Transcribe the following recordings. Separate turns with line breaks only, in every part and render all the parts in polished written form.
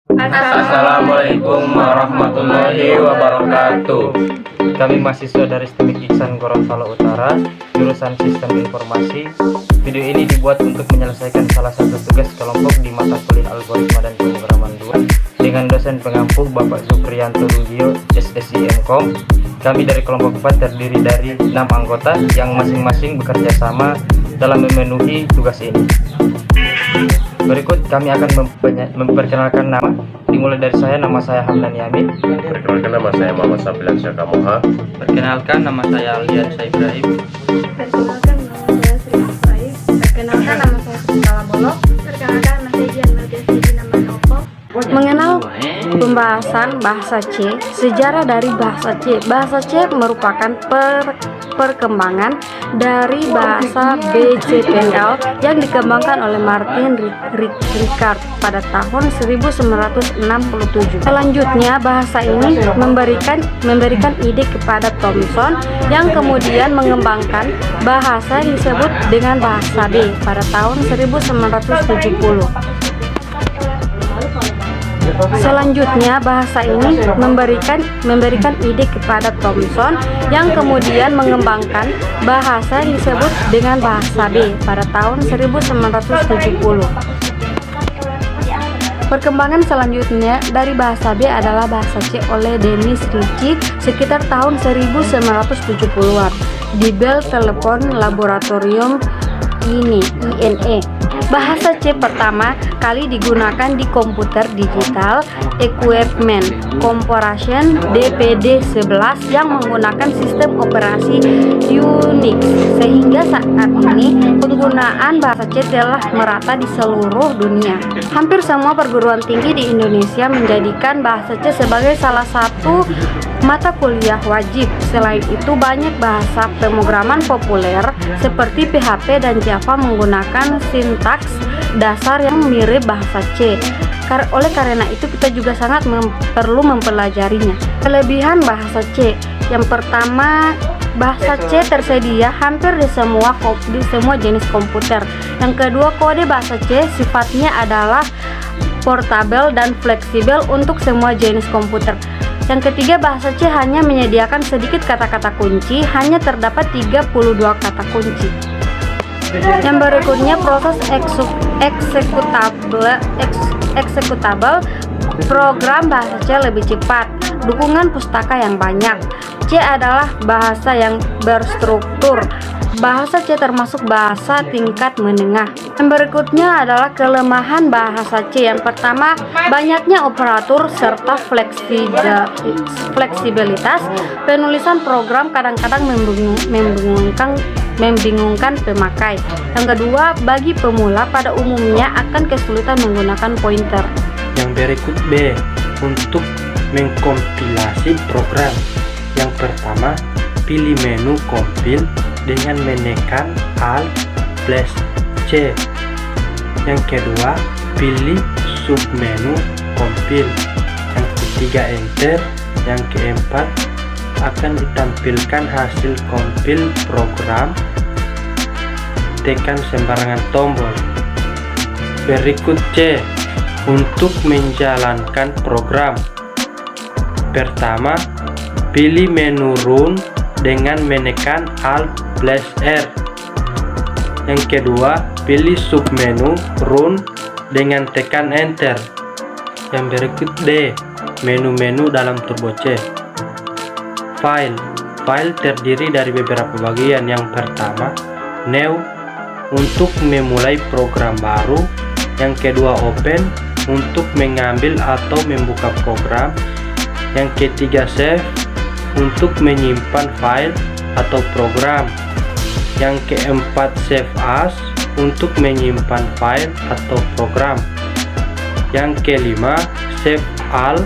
Assalamualaikum warahmatullahi wabarakatuh. Kami mahasiswa dari STEMIK Iksan Gorontalo Utara, jurusan Sistem Informasi. Video ini dibuat untuk menyelesaikan salah satu tugas kelompok di mata kuliah Algoritma dan Pemrograman 2 dengan dosen pengampu Bapak Supriyanto Rugio, SSI MKOM. Kami dari kelompok 4 terdiri dari 6 anggota yang masing-masing bekerja sama dalam memenuhi tugas ini. Berikut kami akan memperkenalkan nama. Dimulai dari saya, nama saya Hamdan Yamin.
Perkenalkan, nama saya Muhammad Safilan Syakamoha.
Perkenalkan, nama saya Aldian Ibrahim.
Perkenalkan, nama saya Sri Asfaif. Perkenalkan, nama saya Kala Bolok. Perkenalkan, nama saya Jian Nadia Sejina Manoko. Mengenal pembahasan bahasa C, sejarah dari bahasa C. Bahasa C merupakan perkembangan dari bahasa BCPL yang dikembangkan oleh Martin Ricard pada tahun 1967. Selanjutnya, bahasa ini memberikan ide kepada Thomson yang kemudian mengembangkan bahasa yang disebut dengan bahasa B pada tahun 1970. Selanjutnya, bahasa ini memberikan ide kepada Thomson yang kemudian mengembangkan bahasa yang disebut dengan bahasa B pada tahun 1970. Perkembangan selanjutnya dari bahasa B adalah bahasa C oleh Dennis Ritchie sekitar tahun 1970-an di Bell Telephone Laboratorium INE. Bahasa C pertama kali digunakan di komputer digital Equipment Corporation DPD-11 yang menggunakan sistem operasi Unix, sehingga saat ini penggunaan bahasa C telah merata di seluruh dunia. Hampir semua perguruan tinggi di Indonesia menjadikan bahasa C sebagai salah satu mata kuliah wajib. Selain itu, banyak bahasa pemrograman populer seperti PHP dan Java menggunakan sintaks dasar yang mirip bahasa C. Oleh karena itu, kita juga sangat perlu mempelajarinya. Kelebihan bahasa C: yang pertama, bahasa C tersedia hampir di semua jenis komputer. Yang kedua, kode bahasa C sifatnya adalah portable dan fleksibel untuk semua jenis komputer. Yang ketiga, bahasa C hanya menyediakan sedikit kata-kata kunci, hanya terdapat 32 kata kunci. Yang berikutnya, proses eksekutable program bahasa C lebih cepat. Dukungan pustaka yang banyak. C adalah bahasa yang berstruktur. Bahasa C termasuk bahasa tingkat menengah. Yang berikutnya adalah kelemahan bahasa C. Yang pertama, banyaknya operator serta fleksibilitas. Penulisan program kadang-kadang membingungkan pemakai. Yang kedua, bagi pemula pada umumnya akan kesulitan menggunakan pointer.
Yang berikut B, untuk mengkompilasi program. Yang pertama, pilih menu compile dengan menekan Alt+C. Yang kedua, pilih submenu compile. Yang ketiga, enter. Yang keempat, akan ditampilkan hasil compile program. Tekan sembarangan tombol. Berikut C, untuk menjalankan program. Pertama, pilih menu run dengan menekan Alt+R. Yang kedua, pilih submenu run dengan tekan enter. Yang berikut D, menu-menu dalam Turbo C. File terdiri dari beberapa bagian. Yang pertama, new, untuk memulai program baru. Yang kedua, open, untuk mengambil atau membuka program. Yang ketiga, save, untuk menyimpan file atau program. Yang keempat, save as, untuk menyimpan file atau program. Yang kelima, save all,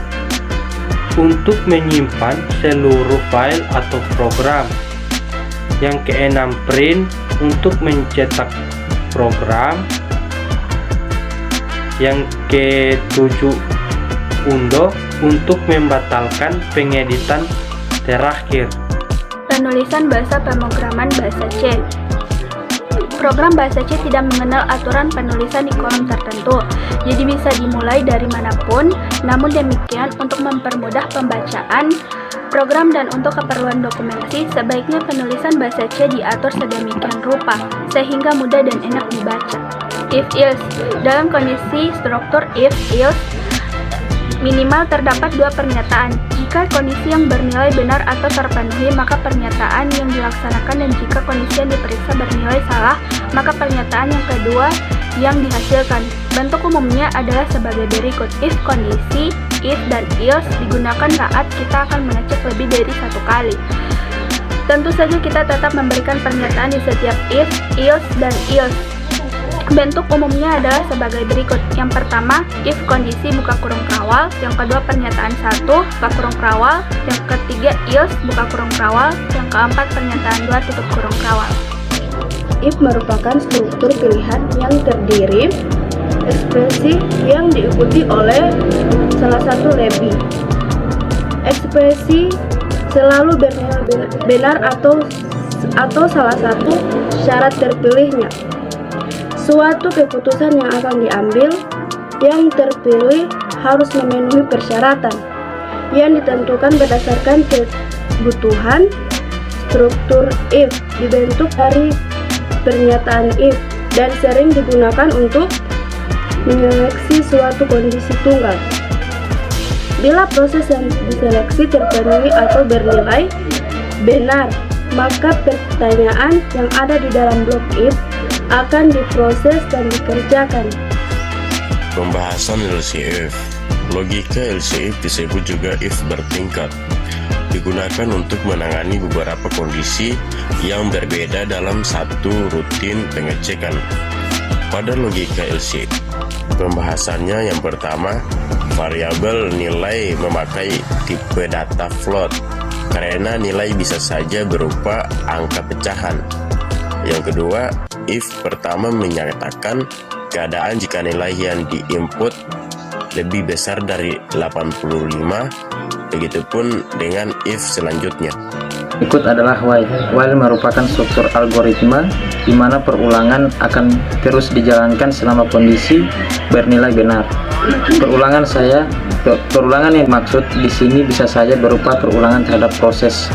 untuk menyimpan seluruh file atau program. Yang keenam, print, untuk mencetak program. Yang ketujuh, undo, untuk membatalkan pengeditan terakhir.
Penulisan bahasa pemrograman bahasa C.
Program bahasa C tidak mengenal aturan penulisan di kolom tertentu, jadi bisa dimulai dari manapun. Namun demikian, untuk mempermudah pembacaan program dan untuk keperluan dokumentasi, sebaiknya penulisan bahasa C diatur sedemikian rupa, sehingga mudah dan enak dibaca. If-else. Dalam kondisi struktur if-else, minimal terdapat dua pernyataan. Jika kondisi yang bernilai benar atau terpenuhi, maka pernyataan yang dilaksanakan, dan jika kondisi yang diperiksa bernilai salah, maka pernyataan yang kedua yang dihasilkan. Bentuk umumnya adalah sebagai berikut. If kondisi, if dan else digunakan saat kita akan mengecek lebih dari satu kali. Tentu saja kita tetap memberikan pernyataan di setiap if, else, dan else. Bentuk umumnya adalah sebagai berikut. Yang pertama, if kondisi buka kurung kawal. Yang kedua, pernyataan 1 buka kurung kawal. Yang ketiga, else buka kurung kawal. Yang keempat, pernyataan 2 tutup kurung kawal.
If merupakan struktur pilihan yang terdiri ekspresi yang diikuti oleh salah satu lebih. Ekspresi selalu benar atau salah satu syarat terpilihnya. Suatu keputusan yang akan diambil, yang terpilih harus memenuhi persyaratan yang ditentukan berdasarkan kebutuhan. Struktur if dibentuk dari pernyataan if dan sering digunakan untuk menyeleksi suatu kondisi tunggal. Bila proses yang diseleksi terpenuhi atau bernilai benar, maka pertanyaan yang ada di dalam blok if akan diproses dan dikerjakan.
Pembahasan LCF. Logika LCF disebut juga if bertingkat. Digunakan untuk menangani beberapa kondisi yang berbeda dalam satu rutin pengecekan. Pada logika LCF, pembahasannya yang pertama, variabel nilai memakai tipe data float karena nilai bisa saja berupa angka pecahan. Yang kedua, if pertama menyatakan keadaan jika nilai yang diinput lebih besar dari 85, begitupun dengan if selanjutnya.
Berikut adalah while. While merupakan struktur algoritma di mana perulangan akan terus dijalankan selama kondisi bernilai benar. Perulangan yang dimaksud di sini bisa saja berupa perulangan terhadap proses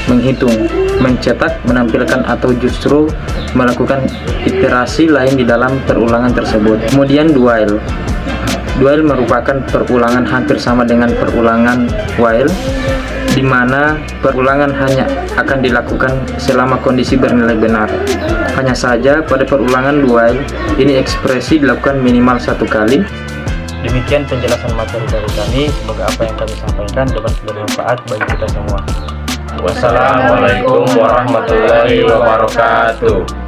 menghitung, mencetak, menampilkan, atau justru melakukan iterasi lain di dalam perulangan tersebut. Kemudian while. While merupakan perulangan hampir sama dengan perulangan while, di mana perulangan hanya akan dilakukan selama kondisi bernilai benar. Hanya saja pada perulangan while ini ekspresi dilakukan minimal satu kali. Demikian penjelasan materi dari kami. Semoga apa yang kami sampaikan dapat bermanfaat bagi kita semua.
Wassalamualaikum warahmatullahi wabarakatuh.